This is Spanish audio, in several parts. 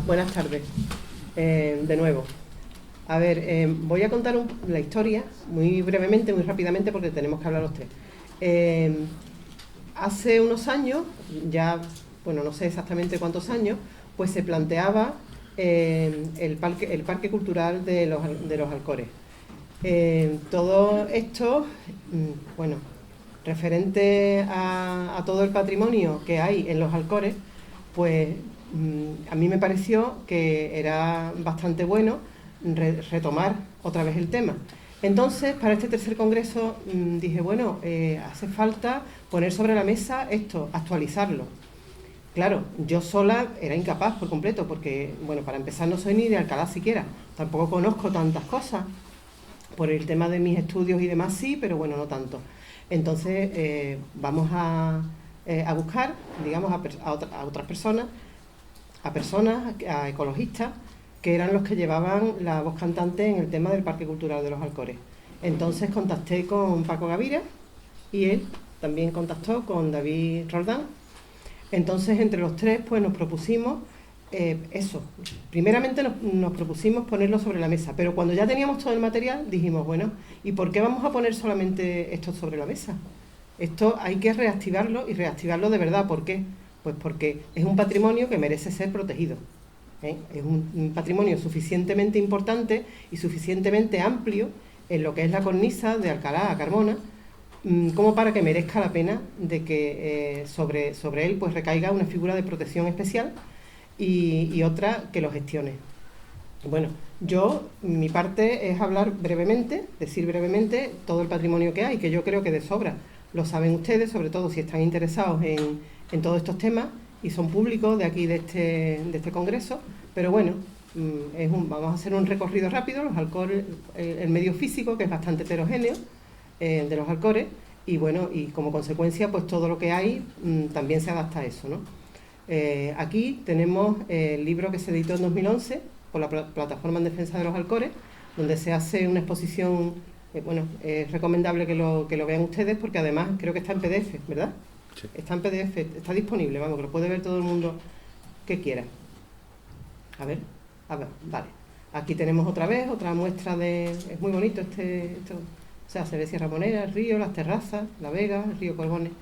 Buenas tardes, de nuevo. A ver, voy a contar la historia muy brevemente, muy rápidamente, porque tenemos que hablar los tres. Hace unos años, ya, bueno, no sé exactamente cuántos años, pues se planteaba el parque cultural de los Alcores. Todo esto, bueno, referente a todo el patrimonio que hay en los Alcores, pues a mí me pareció que era bastante bueno retomar otra vez el tema. Entonces, para este tercer congreso dije, bueno, hace falta poner sobre la mesa esto, actualizarlo. Claro, yo sola era incapaz por completo, porque, bueno, para empezar no soy ni de Alcalá siquiera, tampoco conozco tantas cosas, por el tema de mis estudios y demás sí, pero bueno, no tanto. Entonces, vamos a buscar, digamos, a otras personas, a ecologistas, que eran los que llevaban la voz cantante en el tema del Parque Cultural de los Alcores. Entonces contacté con Paco Gavira y él también contactó con David Roldán. Entonces entre los tres pues nos propusimos eso. Primeramente nos propusimos ponerlo sobre la mesa, pero cuando ya teníamos todo el material dijimos, bueno, ¿y por qué vamos a poner solamente esto sobre la mesa? Esto hay que reactivarlo y reactivarlo de verdad. ¿Por qué? Pues porque es un patrimonio que merece ser protegido. Es un patrimonio suficientemente importante y suficientemente amplio en lo que es la cornisa de Alcalá a Carmona, como para que merezca la pena de que sobre él pues recaiga una figura de protección especial y otra que lo gestione. Bueno, mi parte es hablar brevemente, decir brevemente todo el patrimonio que hay, que yo creo que de sobra lo saben ustedes, sobre todo si están interesados en todos estos temas y son públicos de aquí, de este congreso, pero bueno, vamos a hacer un recorrido rápido, los Alcores, el medio físico, que es bastante heterogéneo, de los Alcores, y bueno, y como consecuencia, pues todo lo que hay también se adapta a eso, ¿no? Aquí tenemos el libro que se editó en 2011 por la Plataforma en Defensa de los Alcores, donde se hace una exposición, bueno, es recomendable que lo vean ustedes, porque además creo que está en PDF, ¿verdad? Sí. Está en PDF, está disponible, vamos, que lo puede ver todo el mundo que quiera. A ver, vale. Aquí tenemos otra vez, otra muestra es muy bonito esto, o sea, se ve Sierra Morena, el río, las terrazas, la Vega, el río Corbones.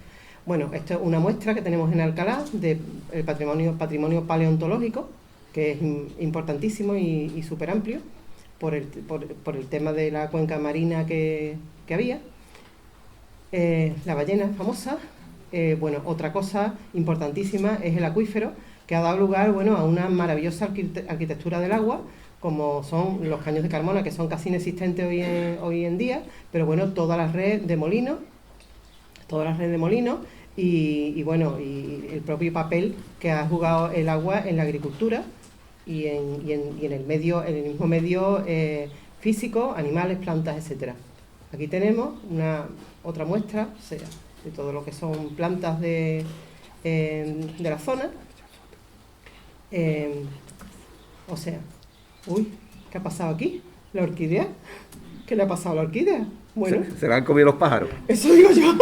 Bueno, esto es una muestra que tenemos en Alcalá del patrimonio paleontológico, que es importantísimo y súper amplio por el tema de la cuenca marina que había. La ballena famosa. Bueno, otra cosa importantísima es el acuífero, que ha dado lugar, bueno, a una maravillosa arquitectura del agua, como son los caños de Carmona, que son casi inexistentes hoy en día, pero bueno, toda la red de molinos, y bueno, y el propio papel que ha jugado el agua en la agricultura y en el mismo medio físico, animales, plantas, etcétera. Aquí tenemos otra muestra, o sea, de todo lo que son plantas de la zona. O sea, uy, ¿qué ha pasado aquí? ¿La orquídea? ¿Qué le ha pasado a la orquídea? Bueno, se la han comido los pájaros. Eso digo yo.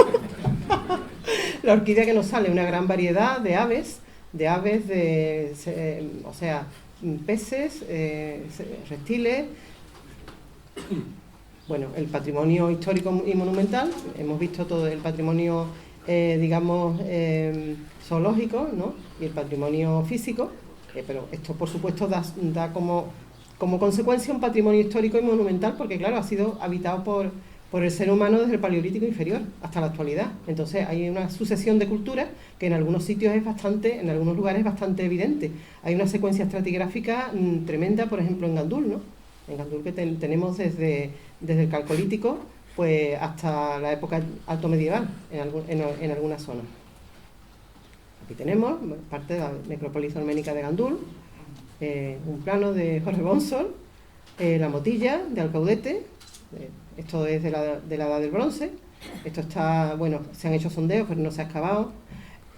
La orquídea, que nos sale una gran variedad de aves, o sea, peces, reptiles. Bueno, el patrimonio histórico y monumental, hemos visto todo el patrimonio, digamos, zoológico, ¿no? Y el patrimonio físico, pero esto por supuesto da como consecuencia un patrimonio histórico y monumental, porque claro, ha sido habitado por el ser humano desde el Paleolítico inferior hasta la actualidad. Entonces hay una sucesión de culturas que en algunos sitios en algunos lugares es bastante evidente. Hay una secuencia estratigráfica tremenda, por ejemplo en Gandul, ¿no? En Gandul, que tenemos desde el Calcolítico pues hasta la época alto medieval en algunas zonas. Aquí tenemos parte de la necrópolis olménica de Gandul, un plano de Jorge Bonsol, la Motilla de Alcaudete. Esto es de la edad del bronce. Esto está, bueno, se han hecho sondeos, pero no se ha excavado.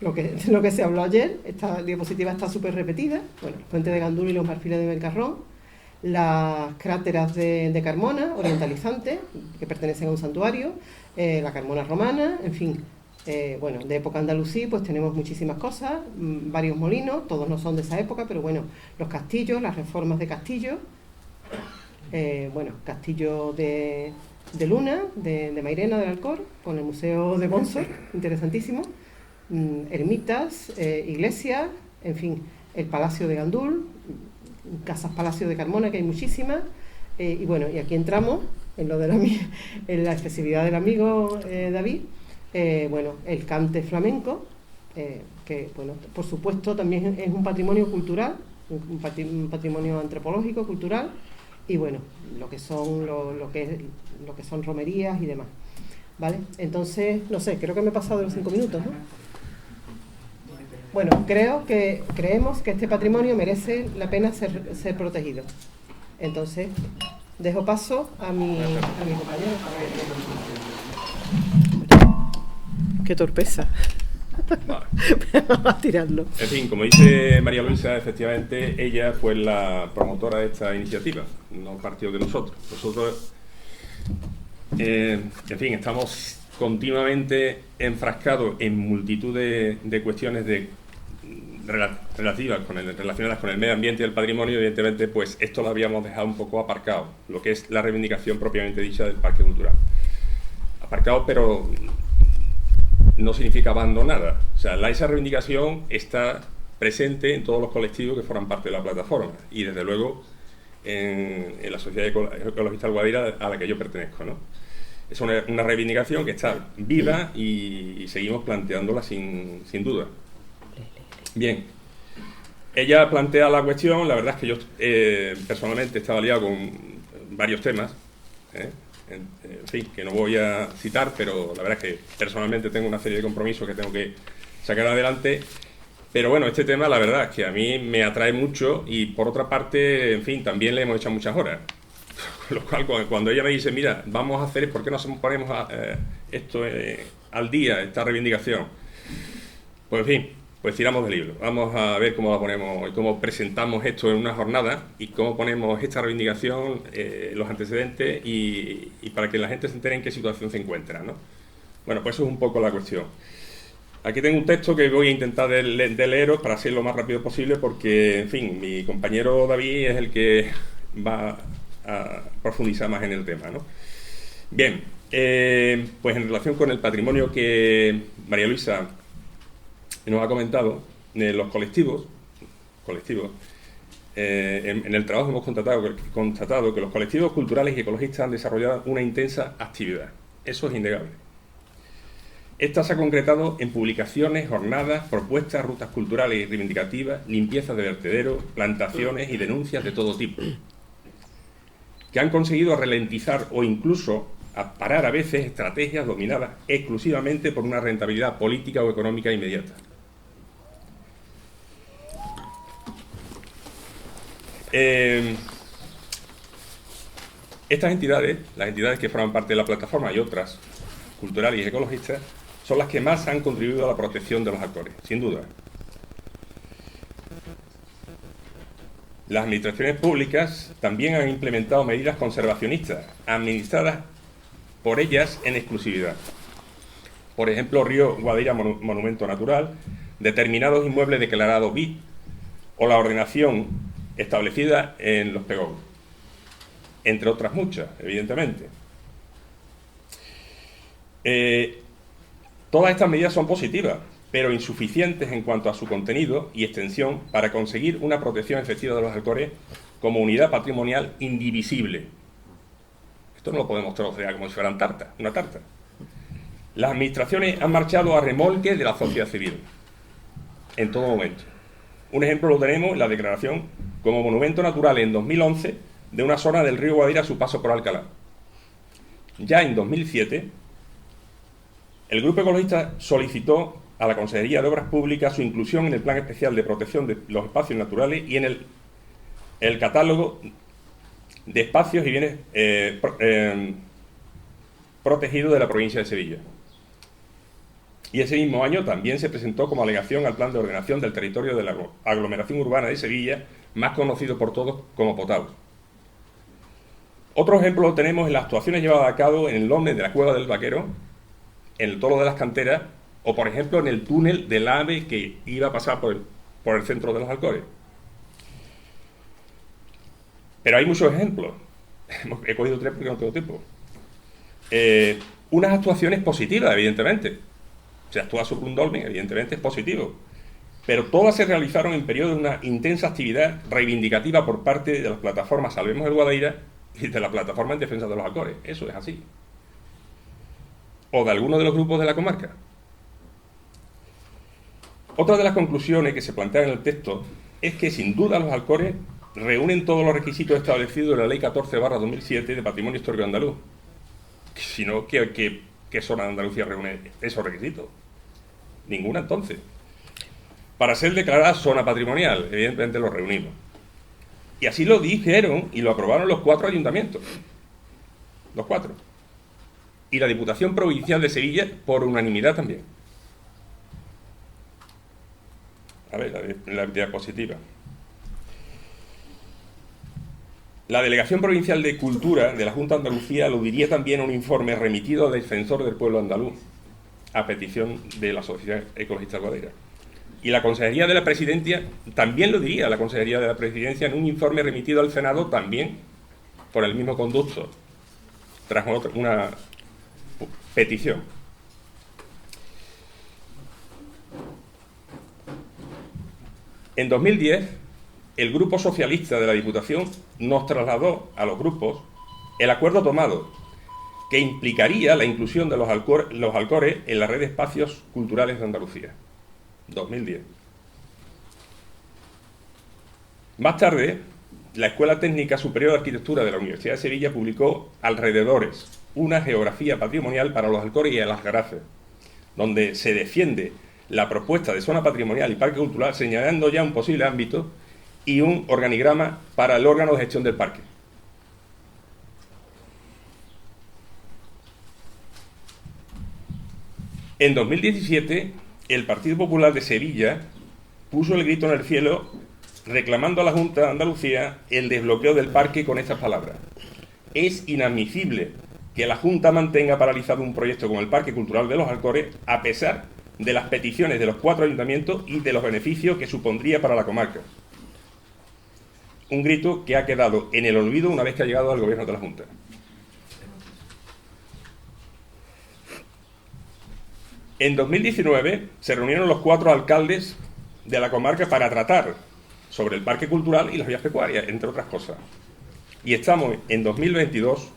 Lo que se habló ayer, esta diapositiva está súper repetida. Bueno, el puente de Gandul y los marfiles de Belcarrón. las cráteras de Carmona, orientalizantes, que pertenecen a un santuario, la Carmona romana, en fin. Bueno, de época andalusí pues tenemos muchísimas cosas, varios molinos, todos no son de esa época, pero bueno, los castillos, las reformas de castillos, bueno, castillo de Luna, de Mairena del Alcor, con el Museo de Bonsor, interesantísimo, ermitas, iglesias, en fin, el Palacio de Gandul, casas Palacio de Carmona, que hay muchísimas, y bueno, y aquí entramos en lo de en la especialidad del amigo David. Bueno, el cante flamenco, que bueno, por supuesto también es un patrimonio cultural, un patrimonio antropológico, cultural, y bueno, lo que son romerías y demás, ¿vale? Entonces, no sé, creo que me he pasado de los 5 minutos, ¿no? Bueno, creemos que este patrimonio merece la pena ser protegido. Entonces, dejo paso a mi compañero. ¡Qué torpeza! Vale. Vamos a tirarlo. En fin, como dice María Luisa, efectivamente, ella fue la promotora de esta iniciativa, no partió de nosotros. Nosotros, en fin, estamos continuamente enfrascados en multitud de cuestiones relacionadas con el medio ambiente y el patrimonio. Evidentemente, pues esto lo habíamos dejado un poco aparcado, lo que es la reivindicación propiamente dicha del parque cultural. Aparcado, pero no significa abandonada. O sea, esa reivindicación está presente en todos los colectivos que forman parte de la plataforma y desde luego en la Sociedad Ecologista del Guadira, a la que yo pertenezco, ¿no? Es una reivindicación que está viva y seguimos planteándola sin duda. Bien, ella plantea la cuestión. La verdad es que yo personalmente estaba liado con varios temas, en fin, que no voy a citar, pero la verdad es que personalmente tengo una serie de compromisos que tengo que sacar adelante. Pero bueno, este tema la verdad es que a mí me atrae mucho y por otra parte, en fin, también le hemos echado muchas horas. Con lo cual, cuando ella me dice, mira, vamos a hacer, ¿por qué no ponemos esto al día, esta reivindicación? Pues en fin, pues tiramos del libro. Vamos a ver cómo la ponemos y cómo presentamos esto en una jornada y cómo ponemos esta reivindicación, los antecedentes y para que la gente se entere en qué situación se encuentra, ¿no? Bueno, pues eso es un poco la cuestión. Aquí tengo un texto que voy a intentar de leeros para hacerlo lo más rápido posible porque, en fin, mi compañero David es el que va a profundizar más en el tema, ¿no? Bien, pues en relación con el patrimonio que María Luisa nos ha comentado, los colectivos, en el trabajo hemos constatado que los colectivos culturales y ecologistas han desarrollado una intensa actividad. Eso es innegable. Esta se ha concretado en publicaciones, jornadas, propuestas, rutas culturales y reivindicativas, limpiezas de vertederos, plantaciones y denuncias de todo tipo, que han conseguido ralentizar o incluso parar a veces estrategias dominadas exclusivamente por una rentabilidad política o económica inmediata. Estas entidades, las entidades que forman parte de la plataforma y otras culturales y ecologistas, son las que más han contribuido a la protección de los actores, sin duda. Las administraciones públicas también han implementado medidas conservacionistas, administradas por ellas en exclusividad. Por ejemplo, Río Guadira Monumento Natural, determinados inmuebles declarados BID o la ordenación establecida en los PEGOG, entre otras muchas, evidentemente. Todas estas medidas son positivas, pero insuficientes en cuanto a su contenido y extensión para conseguir una protección efectiva de los actores como unidad patrimonial indivisible. Esto no lo podemos trocear como si fueran una tarta. Las administraciones han marchado a remolque de la sociedad civil, en todo momento. Un ejemplo lo tenemos en la declaración como monumento natural en 2011 de una zona del río Guadira a su paso por Alcalá. Ya en 2007, el Grupo Ecologista solicitó a la Consejería de Obras Públicas su inclusión en el Plan Especial de Protección de los Espacios Naturales y en el catálogo de espacios y bienes protegidos de la provincia de Sevilla. Y ese mismo año también se presentó como alegación al Plan de Ordenación del Territorio de la Aglomeración Urbana de Sevilla, más conocido por todos como POTAU. Otro ejemplo lo tenemos en las actuaciones llevadas a cabo en el Lomme de la Cueva del Vaquero, en el Tolo de las Canteras, o por ejemplo en el túnel del AVE que iba a pasar por el centro de los Alcores. Pero hay muchos ejemplos. He cogido 3 porque no tengo tiempo. Unas actuaciones positivas, evidentemente. Se actúa sobre un dolmen, evidentemente es positivo. Pero todas se realizaron en periodo de una intensa actividad reivindicativa por parte de las plataformas Salvemos el Guadaira y de la plataforma en defensa de los Alcores. Eso es así. O de alguno de los grupos de la comarca. Otra de las conclusiones que se plantean en el texto es que sin duda los Alcores reúnen todos los requisitos establecidos en la Ley 14/2007 de Patrimonio Histórico Andaluz. Si no, ¿qué zona de Andalucía reúne esos requisitos? Ninguna, entonces. Para ser declarada zona patrimonial, evidentemente lo reunimos. Y así lo dijeron y lo aprobaron los 4 ayuntamientos. Los 4. Y la Diputación Provincial de Sevilla por unanimidad también. A ver, la diapositiva. La Delegación Provincial de Cultura de la Junta de Andalucía lo diría también en un informe remitido al Defensor del Pueblo Andaluz, a petición de la Sociedad Ecologista Guadaira. Y la Consejería de la Presidencia también lo diría, la Consejería de la Presidencia, en un informe remitido al Senado también por el mismo conducto, tras una petición. En 2010, el Grupo Socialista de la Diputación nos trasladó a los grupos el acuerdo tomado, que implicaría la inclusión de los Alcores en la red de espacios culturales de Andalucía. 2010. Más tarde, la Escuela Técnica Superior de Arquitectura de la Universidad de Sevilla publicó Alrededores, una geografía patrimonial para los Alcores y el Aljarafe, donde se defiende la propuesta de zona patrimonial y parque cultural, señalando ya un posible ámbito y un organigrama para el órgano de gestión del parque. En 2017, el Partido Popular de Sevilla puso el grito en el cielo reclamando a la Junta de Andalucía el desbloqueo del parque con estas palabras: es inadmisible que la Junta mantenga paralizado un proyecto como el Parque Cultural de los Alcores a pesar de las peticiones de los 4 ayuntamientos y de los beneficios que supondría para la comarca. Un grito que ha quedado en el olvido una vez que ha llegado al gobierno de la Junta. En 2019 se reunieron los 4 alcaldes de la comarca para tratar sobre el parque cultural y las vías pecuarias, entre otras cosas. Y estamos en 2022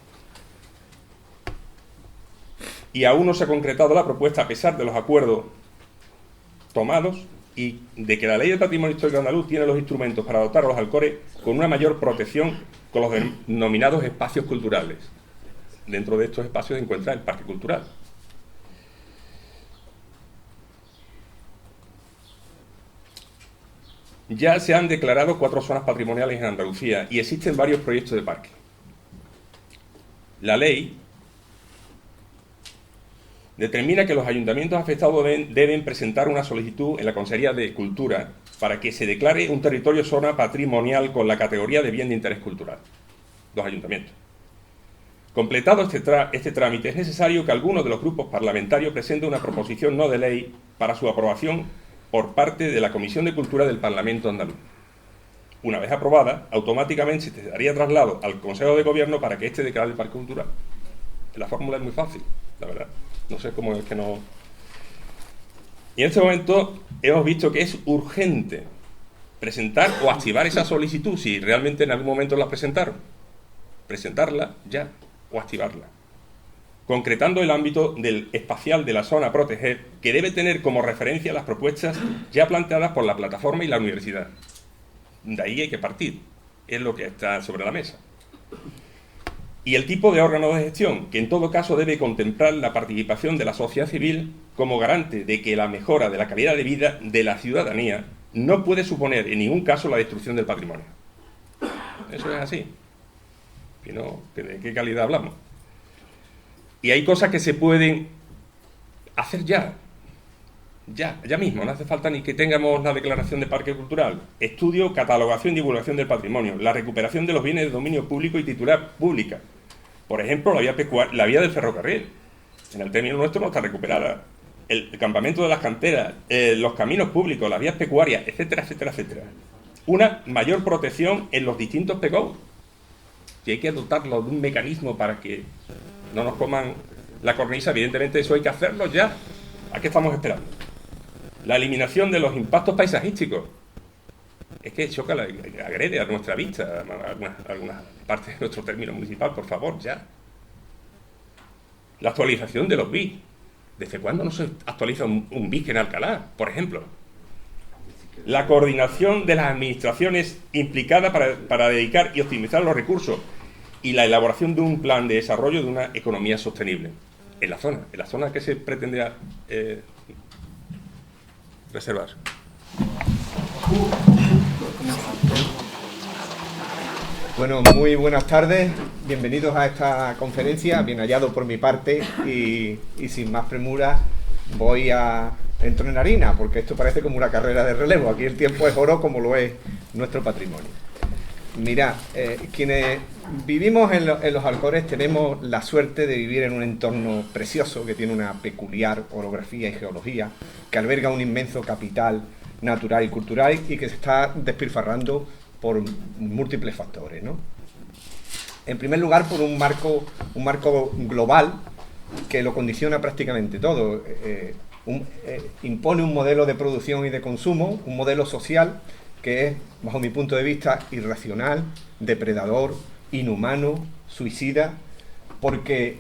y aún no se ha concretado la propuesta a pesar de los acuerdos tomados y de que la Ley de Patrimonio Histórico Andaluz tiene los instrumentos para dotar a los Alcores con una mayor protección con los denominados espacios culturales. Dentro de estos espacios se encuentra el Parque Cultural. Ya se han declarado 4 zonas patrimoniales en Andalucía y existen varios proyectos de parque. La ley determina que los ayuntamientos afectados deben presentar una solicitud en la Consejería de Cultura para que se declare un territorio zona patrimonial con la categoría de bien de interés cultural. Los ayuntamientos. Completado este trámite, es necesario que alguno de los grupos parlamentarios presente una proposición no de ley para su aprobación por parte de la Comisión de Cultura del Parlamento andaluz. Una vez aprobada, automáticamente se daría traslado al Consejo de Gobierno para que éste declare el Parque Cultural. La fórmula es muy fácil, la verdad. No sé cómo es que no... Y en este momento hemos visto que es urgente presentar o activar esa solicitud, si realmente en algún momento la presentaron. Presentarla ya o activarla. Concretando el ámbito del espacial de la zona a proteger, que debe tener como referencia las propuestas ya planteadas por la plataforma y la universidad. De ahí hay que partir, es lo que está sobre la mesa. Y el tipo de órgano de gestión, que en todo caso debe contemplar la participación de la sociedad civil como garante de que la mejora de la calidad de vida de la ciudadanía no puede suponer en ningún caso la destrucción del patrimonio. Eso es así. ¿De qué calidad hablamos? Y hay cosas que se pueden hacer ya. Ya mismo, no hace falta ni que tengamos la declaración de parque cultural. Estudio, catalogación y divulgación del patrimonio, la recuperación de los bienes de dominio público y titular pública. Por ejemplo, la vía del ferrocarril. En el término nuestro no está recuperada. El campamento de las canteras, los caminos públicos, las vías pecuarias, etcétera, etcétera, etcétera. Una mayor protección en los distintos PECOU. Si hay que dotarlo de un mecanismo para que no nos coman la cornisa, evidentemente eso hay que hacerlo ya. ¿A qué estamos esperando? La eliminación de los impactos paisajísticos. Es que choca, agrede a nuestra vista, algunas partes de nuestro término municipal, por favor, ya. La actualización de los BIS. ¿Desde cuándo no se actualiza un BIS en Alcalá, por ejemplo? La coordinación de las administraciones implicadas para dedicar y optimizar los recursos y la elaboración de un plan de desarrollo de una economía sostenible en la zona que se pretende reservar. Bueno, muy buenas tardes, bienvenidos a esta conferencia, bien hallado por mi parte y sin más premura entro en harina, porque esto parece como una carrera de relevo, aquí el tiempo es oro como lo es nuestro patrimonio. Mirad, quienes vivimos en los Alcores tenemos la suerte de vivir en un entorno precioso que tiene una peculiar orografía y geología, que alberga un inmenso capital natural y cultural y que se está despilfarrando por múltiples factores, ¿no? En primer lugar, por un marco global que lo condiciona prácticamente todo. Impone un modelo de producción y de consumo, un modelo social que es, bajo mi punto de vista, irracional, depredador, inhumano, suicida, porque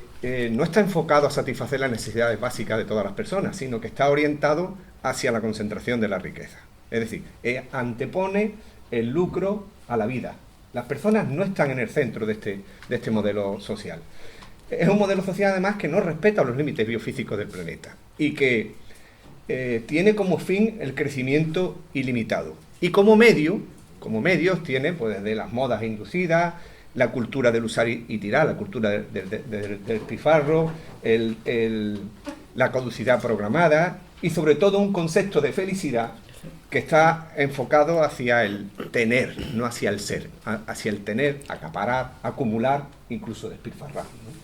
no está enfocado a satisfacer las necesidades básicas de todas las personas, sino que está orientado hacia la concentración de la riqueza. Es decir, antepone el lucro a la vida. Las personas no están en el centro de este modelo social. Es un modelo social, además, que no respeta los límites biofísicos del planeta y que tiene como fin el crecimiento ilimitado. Y como medios tiene, pues, desde las modas inducidas, la cultura del usar y tirar, la cultura del despilfarro, la caducidad programada y, sobre todo, un concepto de felicidad que está enfocado hacia el tener, no hacia el ser, hacia el tener, acaparar, acumular, incluso despilfarrar, ¿no?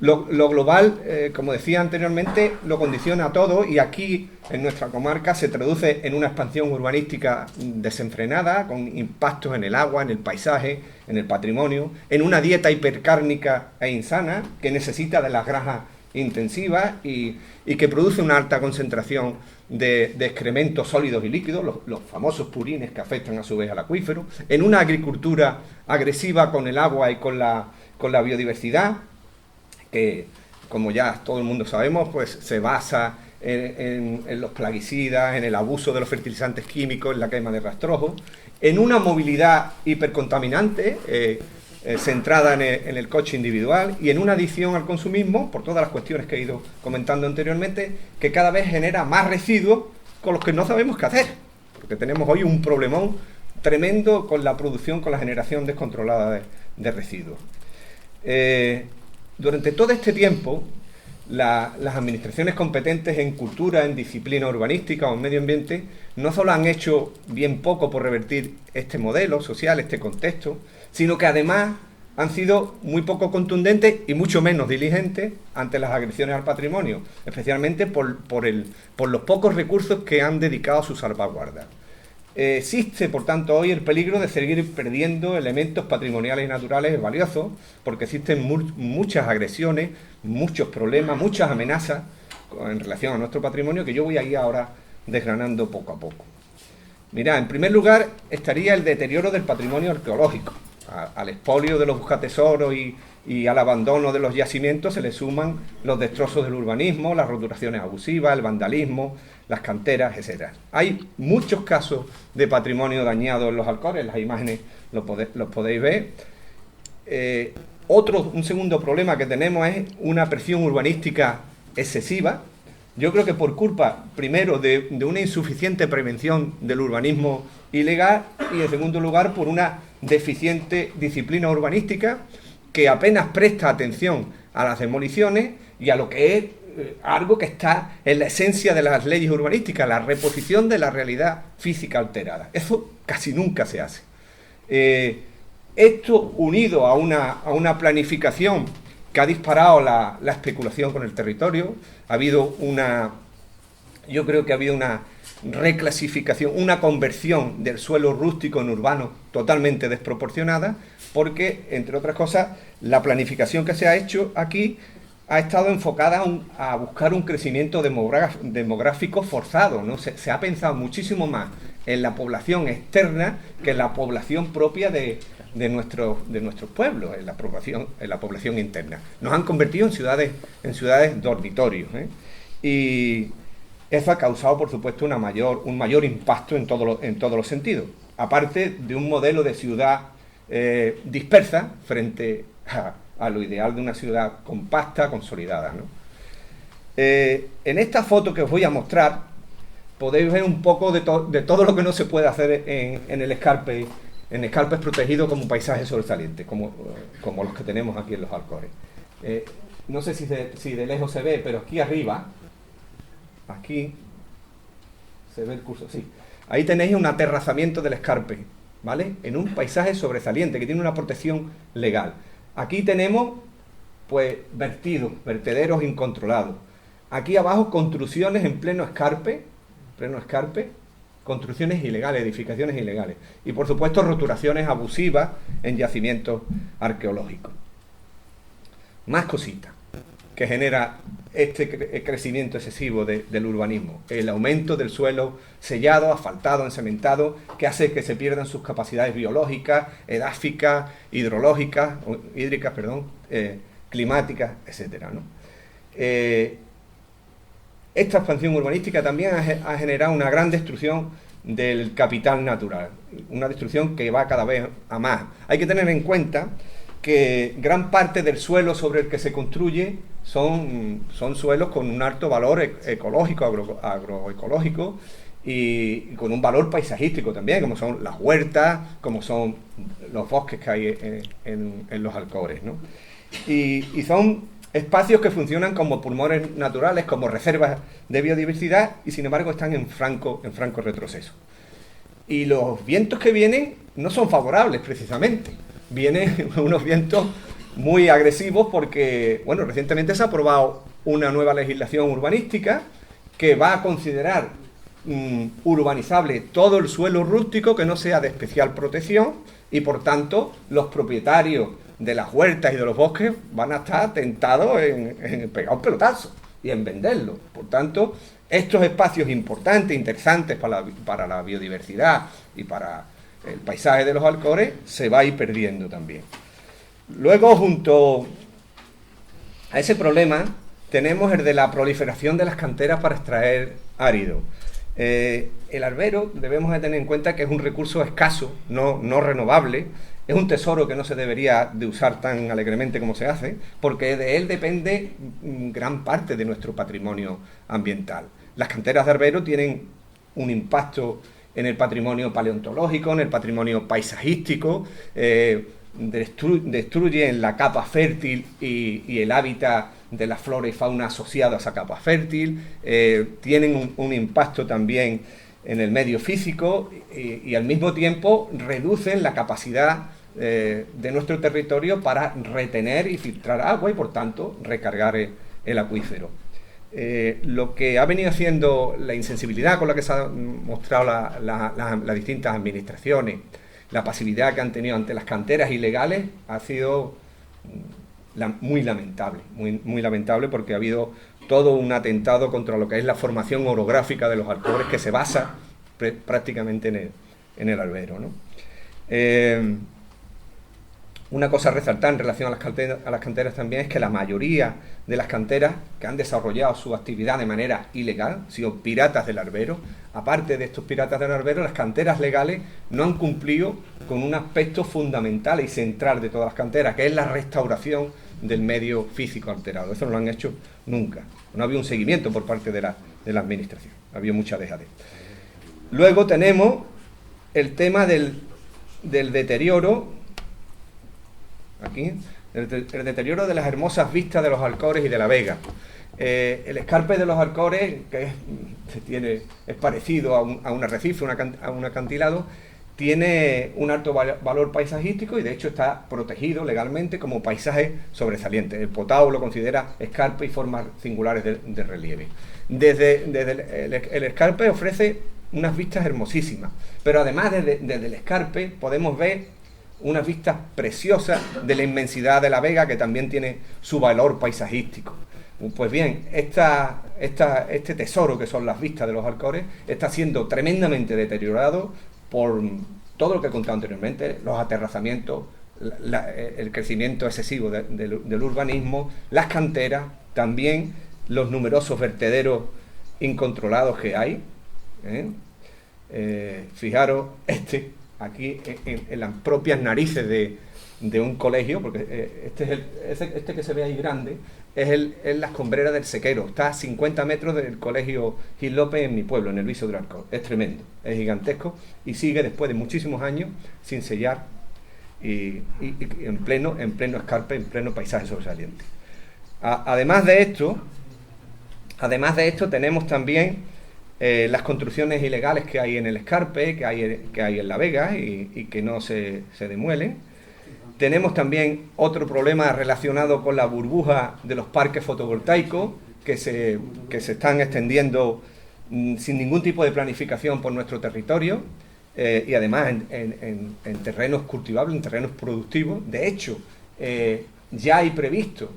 Lo global, como decía anteriormente, lo condiciona todo y aquí en nuestra comarca se traduce en una expansión urbanística desenfrenada, con impactos en el agua, en el paisaje, en el patrimonio, en una dieta hipercárnica e insana que necesita de las granjas intensivas y que produce una alta concentración de excrementos sólidos y líquidos, los famosos purines que afectan a su vez al acuífero, en una agricultura agresiva con el agua y con la biodiversidad, que, como ya todo el mundo sabemos, pues se basa en los plaguicidas, en el abuso de los fertilizantes químicos, en la quema de rastrojos, en una movilidad hipercontaminante centrada en el coche individual y en una adicción al consumismo, por todas las cuestiones que he ido comentando anteriormente, que cada vez genera más residuos con los que no sabemos qué hacer, porque tenemos hoy un problemón tremendo con la producción, con la generación descontrolada de residuos. Durante todo este tiempo, las administraciones competentes en cultura, en disciplina urbanística o en medio ambiente, no solo han hecho bien poco por revertir este modelo social, este contexto, sino que además han sido muy poco contundentes y mucho menos diligentes ante las agresiones al patrimonio, especialmente por los pocos recursos que han dedicado a su salvaguarda. Existe, por tanto, hoy el peligro de seguir perdiendo elementos patrimoniales y naturales valiosos, porque existen muchas agresiones, muchos problemas, muchas amenazas en relación a nuestro patrimonio que yo voy a ir ahora desgranando poco a poco. Mirad, en primer lugar estaría el deterioro del patrimonio arqueológico. Al expolio de los buscatesoros y al abandono de los yacimientos se le suman los destrozos del urbanismo, las roturaciones abusivas, el vandalismo, las canteras, etc. Hay muchos casos de patrimonio dañado en los Alcores, las imágenes los podéis ver. Un segundo problema que tenemos es una presión urbanística excesiva. Yo creo que por culpa, primero, de una insuficiente prevención del urbanismo ilegal y, en segundo lugar, por una deficiente disciplina urbanística que apenas presta atención a las demoliciones y a lo que es algo que está en la esencia de las leyes urbanísticas, la reposición de la realidad física alterada. Eso casi nunca se hace. Esto unido a una planificación que ha disparado la especulación con el territorio, yo creo que ha habido una reclasificación, una conversión del suelo rústico en urbano totalmente desproporcionada, porque, entre otras cosas, la planificación que se ha hecho aquí ha estado enfocada a buscar un crecimiento demográfico forzado, ¿no? Se ha pensado muchísimo más en la población externa que en la población propia de nuestros pueblos, en la población interna. Nos han convertido en ciudades dormitorios, ¿eh? Y eso ha causado, por supuesto, un mayor impacto en todos los sentidos, aparte de un modelo de ciudad dispersa frente a lo ideal de una ciudad compacta, consolidada, ¿no? En esta foto que os voy a mostrar podéis ver un poco de todo lo que no se puede hacer en el escarpe, en escarpes protegidos como paisajes sobresalientes, como los que tenemos aquí en los Alcores. No sé si de lejos se ve, pero aquí arriba, aquí se ve el curso, sí. Ahí tenéis un aterrazamiento del escarpe, ¿vale? En un paisaje sobresaliente que tiene una protección legal. Aquí tenemos, pues, vertederos incontrolados. Aquí abajo, construcciones en pleno escarpe, construcciones ilegales, edificaciones ilegales. Y, por supuesto, roturaciones abusivas en yacimientos arqueológicos. Más cositas que genera este crecimiento excesivo del urbanismo. El aumento del suelo sellado, asfaltado, encementado, que hace que se pierdan sus capacidades biológicas, edáficas, hídricas, climáticas, etcétera, ¿no? Esta expansión urbanística también ha generado una gran destrucción del capital natural, una destrucción que va cada vez a más. Hay que tener en cuenta que gran parte del suelo sobre el que se construye son suelos con un alto valor ecológico, agroecológico, y con un valor paisajístico también, como son las huertas, como son los bosques que hay en los Alcores, ¿no? Y son espacios que funcionan como pulmones naturales, como reservas de biodiversidad, y sin embargo están en franco retroceso. Y los vientos que vienen no son favorables, precisamente. Vienen unos vientos muy agresivos porque, bueno, recientemente se ha aprobado una nueva legislación urbanística que va a considerar urbanizable todo el suelo rústico que no sea de especial protección, y por tanto los propietarios de las huertas y de los bosques van a estar tentados en pegar un pelotazo y en venderlo. Por tanto, estos espacios importantes, interesantes para la biodiversidad y para el paisaje de los Alcores, se va a ir perdiendo también. Luego, junto a ese problema, tenemos el de la proliferación de las canteras para extraer árido. El albero debemos de tener en cuenta que es un recurso escaso, no renovable. Es un tesoro que no se debería de usar tan alegremente como se hace, porque de él depende gran parte de nuestro patrimonio ambiental. Las canteras de albero tienen un impacto en el patrimonio paleontológico, en el patrimonio paisajístico, destruyen la capa fértil y el hábitat de la flora y fauna asociado a esa capa fértil, tienen un impacto también en el medio físico y al mismo tiempo reducen la capacidad de nuestro territorio para retener y filtrar agua y por tanto recargar el acuífero. Lo que ha venido haciendo la insensibilidad con la que se han mostrado las distintas administraciones, la pasividad que han tenido ante las canteras ilegales, ha sido muy lamentable, muy lamentable, porque ha habido todo un atentado contra lo que es la formación orográfica de los Alcores, que se basa prácticamente en el albero, ¿no? Una cosa a resaltar en relación a las canteras también es que la mayoría de las canteras que han desarrollado su actividad de manera ilegal han sido piratas del albero. Aparte de estos piratas del albero, las canteras legales no han cumplido con un aspecto fundamental y central de todas las canteras, que es la restauración del medio físico alterado. Eso no lo han hecho nunca. No ha habido un seguimiento por parte de la administración. Ha habido mucha dejadez. Luego tenemos el tema del deterioro. Aquí, el deterioro de las hermosas vistas de los Alcores y de la Vega. El escarpe de los Alcores, que es parecido a un arrecife, a un acantilado, tiene un alto valor paisajístico y de hecho está protegido legalmente como paisaje sobresaliente. El Potao lo considera escarpe y formas singulares de relieve. Desde el escarpe ofrece unas vistas hermosísimas, pero además desde el escarpe podemos ver unas vistas preciosas de la inmensidad de la vega, que también tiene su valor paisajístico. Pues bien, este tesoro que son las vistas de los Alcores está siendo tremendamente deteriorado por todo lo que he contado anteriormente: los aterrazamientos, el crecimiento excesivo del urbanismo, las canteras, también los numerosos vertederos incontrolados que hay. Fijaros, aquí en las propias narices de un colegio, porque este que se ve ahí grande es la escombrera del Sequero. Está a 50 metros del colegio Gil López en mi pueblo, en el Viso del Alcor. Es tremendo, es gigantesco y sigue después de muchísimos años sin sellar y en pleno escarpe, en pleno paisaje sobresaliente. Además de esto tenemos también las construcciones ilegales que hay en el escarpe, que hay en la vega y que no se demuelen. Tenemos también otro problema relacionado con la burbuja de los parques fotovoltaicos que se están extendiendo sin ningún tipo de planificación por nuestro territorio y además en terrenos cultivables, en terrenos productivos. De hecho, ya hay previsto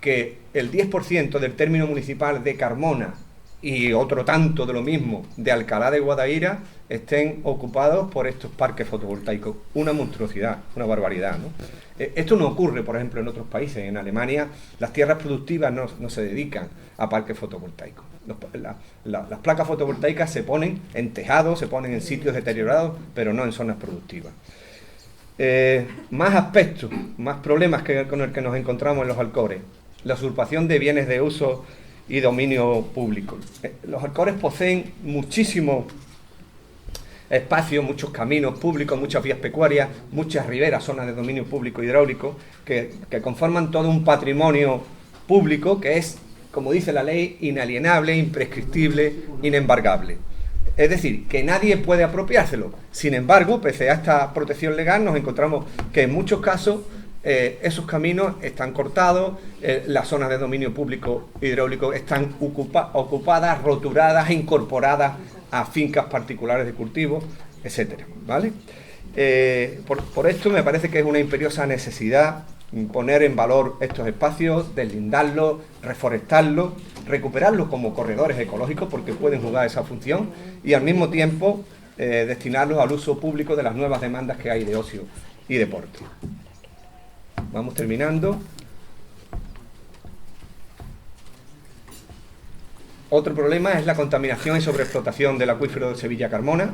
que el 10% del término municipal de Carmona y otro tanto de lo mismo de Alcalá de Guadaira estén ocupados por estos parques fotovoltaicos. Una monstruosidad, una barbaridad, ¿no? Esto no ocurre, por ejemplo, en otros países. En Alemania las tierras productivas no se dedican a parques fotovoltaicos. Las placas fotovoltaicas se ponen en tejados, se ponen en sitios deteriorados, pero no en zonas productivas. Más aspectos, más problemas con los que nos encontramos en los Alcores: la usurpación de bienes de uso y dominio público. Los Alcores poseen muchísimo espacio, muchos caminos públicos, muchas vías pecuarias, muchas riberas, zonas de dominio público hidráulico, que conforman todo un patrimonio público que es, como dice la ley, inalienable, imprescriptible, inembargable. Es decir, que nadie puede apropiárselo. Sin embargo, pese a esta protección legal, nos encontramos que en muchos casos esos caminos están cortados, las zonas de dominio público hidráulico están ocupadas, roturadas, incorporadas a fincas particulares de cultivo, etcétera, ¿vale? Por esto me parece que es una imperiosa necesidad poner en valor estos espacios, deslindarlos, reforestarlos, recuperarlos como corredores ecológicos, porque pueden jugar esa función, y al mismo tiempo destinarlos al uso público de las nuevas demandas que hay de ocio y deporte. Vamos terminando. Otro problema es la contaminación y sobreexplotación del acuífero de Sevilla-Carmona.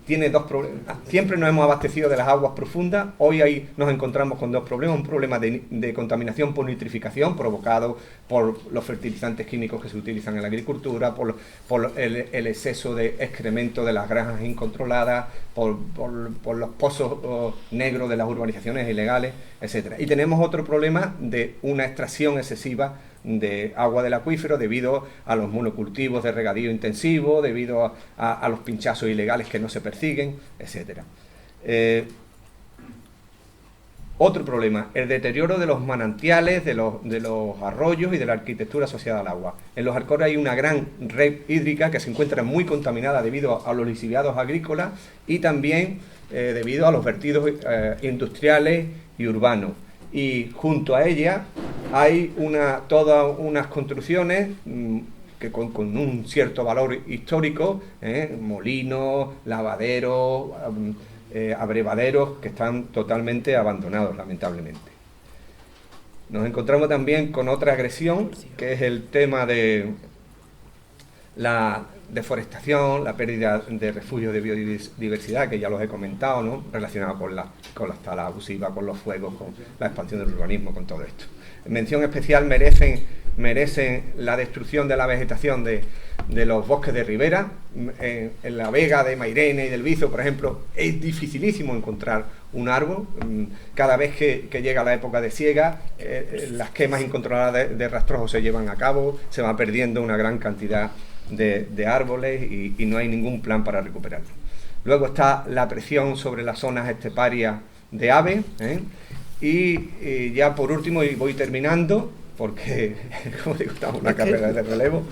Tiene dos problemas. Siempre nos hemos abastecido de las aguas profundas. Hoy ahí nos encontramos con dos problemas: un problema de contaminación por nitrificación provocado por los fertilizantes químicos que se utilizan en la agricultura, por el exceso de excremento de las granjas incontroladas, por los pozos negros de las urbanizaciones ilegales, etcétera. Y tenemos otro problema de una extracción excesiva de agua del acuífero debido a los monocultivos de regadío intensivo, debido a los pinchazos ilegales que no se persiguen, etcétera. Otro problema: el deterioro de los manantiales, de los arroyos y de la arquitectura asociada al agua. En los Alcores hay una gran red hídrica que se encuentra muy contaminada debido a los lixiviados agrícolas y también debido a los vertidos industriales y urbanos. Y junto a ella hay todas unas construcciones que con un cierto valor histórico, molinos, lavaderos, abrevaderos, que están totalmente abandonados, lamentablemente. Nos encontramos también con otra agresión, que es el tema de la deforestación, la pérdida de refugios de biodiversidad, que ya los he comentado, ¿no?, relacionado con las talas abusivas, con los fuegos, con la expansión del urbanismo, con todo esto. Mención especial merecen la destrucción de la vegetación de de los bosques de ribera. En la vega de Mairena y del Bizo, por ejemplo, es dificilísimo encontrar un árbol. Cada vez que llega la época de siega, las quemas incontroladas de rastrojo se llevan a cabo, se va perdiendo una gran cantidad de árboles y no hay ningún plan para recuperarlo. Luego está la presión sobre las zonas esteparias de aves, y ya por último, y voy terminando, porque como digo, estamos en una carrera de relevo,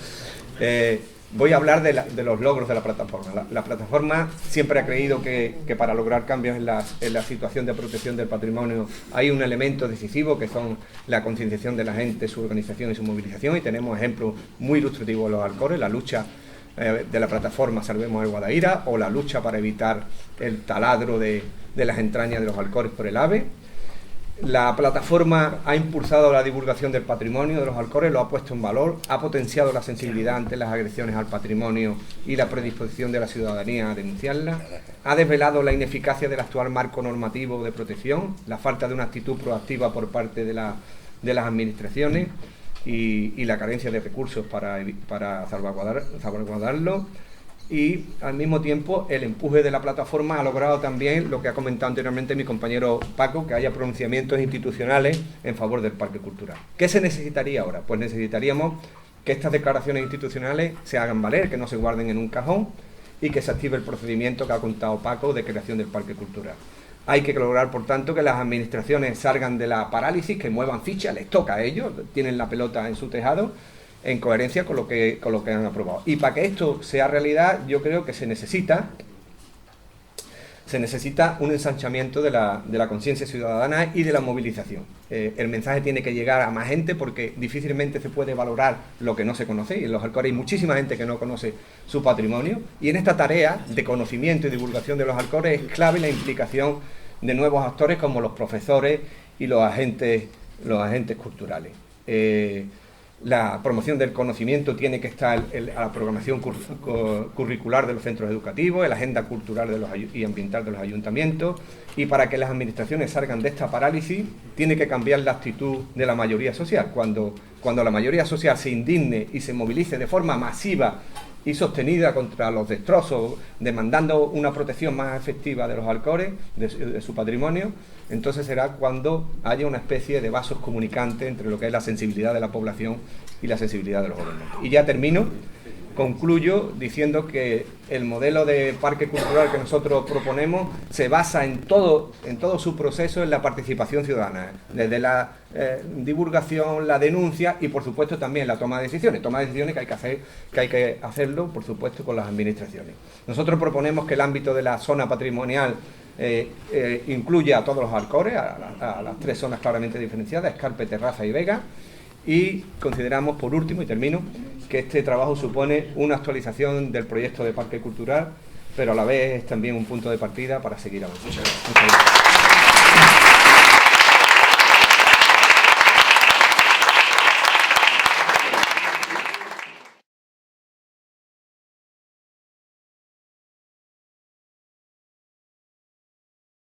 voy a hablar de los logros de la plataforma. La plataforma siempre ha creído que para lograr cambios en la situación de protección del patrimonio hay un elemento decisivo, que son la concienciación de la gente, su organización y su movilización, y tenemos ejemplos muy ilustrativos de los Alcores, la lucha de la plataforma Salvemos el Guadaira, o la lucha para evitar el taladro de las entrañas de los Alcores por el ave. La plataforma ha impulsado la divulgación del patrimonio de los Alcores, lo ha puesto en valor, ha potenciado la sensibilidad ante las agresiones al patrimonio y la predisposición de la ciudadanía a denunciarlas, ha desvelado la ineficacia del actual marco normativo de protección, la falta de una actitud proactiva por parte de las administraciones y la carencia de recursos para salvaguardarlo. Y al mismo tiempo el empuje de la plataforma ha logrado también lo que ha comentado anteriormente mi compañero Paco, que haya pronunciamientos institucionales en favor del parque cultural. ¿Qué se necesitaría ahora? Pues necesitaríamos que estas declaraciones institucionales se hagan valer, que no se guarden en un cajón y que se active el procedimiento que ha contado Paco de creación del parque cultural. Hay que lograr, por tanto, que las administraciones salgan de la parálisis, que muevan ficha, les toca a ellos, tienen la pelota en su tejado, en coherencia con lo que han aprobado. Y para que esto sea realidad, yo creo que se necesita un ensanchamiento de la conciencia ciudadana y de la movilización. El mensaje tiene que llegar a más gente, porque difícilmente se puede valorar lo que no se conoce, y en los Alcores hay muchísima gente que no conoce su patrimonio, y en esta tarea de conocimiento y divulgación de los Alcores es clave la implicación de nuevos actores como los profesores y los agentes culturales. La promoción del conocimiento tiene que estar en la programación curricular de los centros educativos, en la agenda cultural y ambiental de los ayuntamientos, y para que las administraciones salgan de esta parálisis tiene que cambiar la actitud de la mayoría social. Cuando la mayoría social se indigne y se movilice de forma masiva y sostenida contra los destrozos, demandando una protección más efectiva de los Alcores, de su patrimonio, entonces será cuando haya una especie de vasos comunicantes entre lo que es la sensibilidad de la población y la sensibilidad de los gobernantes. Y ya concluyo diciendo que el modelo de parque cultural que nosotros proponemos se basa en todo su proceso en la participación ciudadana, desde la divulgación, la denuncia y por supuesto también la toma de decisiones que hay que hacerlo por supuesto con las administraciones. Nosotros proponemos que el ámbito de la zona patrimonial incluya a todos los Alcores, a las tres zonas claramente diferenciadas, Escarpe, Terraza y Vega, y consideramos, por último, y termino, que este trabajo supone una actualización del proyecto de parque cultural, pero a la vez es también un punto de partida para seguir avanzando. Muchas gracias.